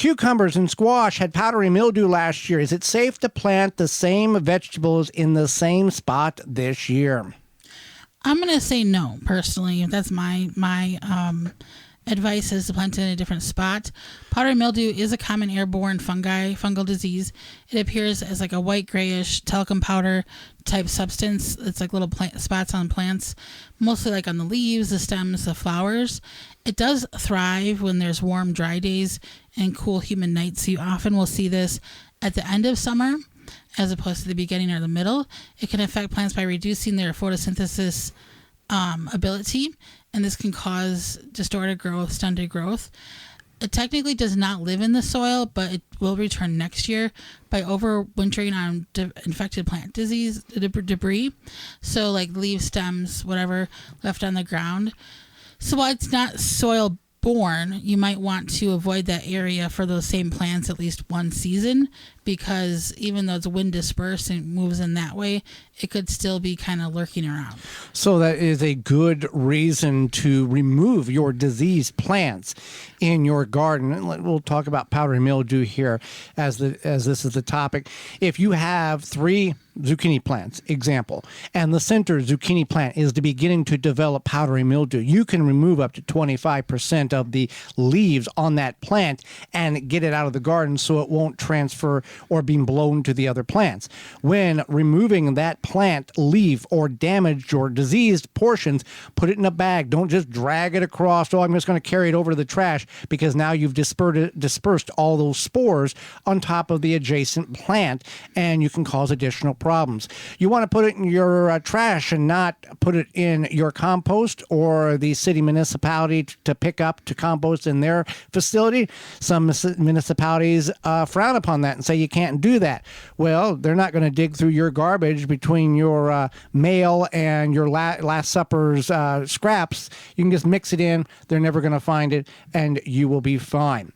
Cucumbers and squash had powdery mildew last year. Is it safe to plant the same vegetables in the same spot this year? I'm going to say no, personally. That's my advice, is to plant it in a different spot. Powdery mildew is a common airborne fungal disease. It appears as like a white grayish talcum powder type substance. It's like little spots on plants, mostly like on the leaves, the stems, the flowers. It does thrive when there's warm, dry days and cool, humid nights. So you often will see this at the end of summer as opposed to the beginning or the middle. It can affect plants by reducing their photosynthesis ability, and this can cause distorted growth, stunted growth. It technically does not live in the soil, but it will return next year by overwintering on infected plant disease debris. So like leaves, stems, whatever left on the ground. So while it's not soil-borne, you might want to avoid that area for those same plants at least one season, because even though it's wind dispersed and moves in that way, it could still be kind of lurking around. So that is a good reason to remove your diseased plants in your garden. And we'll talk about powdery mildew here as this is the topic. If you have 3 zucchini plants, example, and the center zucchini plant is beginning to develop powdery mildew, you can remove up to 25% of the leaves on that plant and get it out of the garden so it won't transfer or being blown to the other plants. When removing that plant leaf or damaged or diseased portions, put it in a bag. Don't just drag it across. Oh, I'm just going to carry it over to the trash, because now you've dispersed all those spores on top of the adjacent plant, and you can cause additional problems. You want to put it in your trash and not put it in your compost or the city municipality to pick up to compost in their facility. Some municipalities frown upon that and say you can't do that. Well, they're not going to dig through your garbage between your mail and your last supper's scraps. You can just mix it in. They're never going to find it, and you will be fine.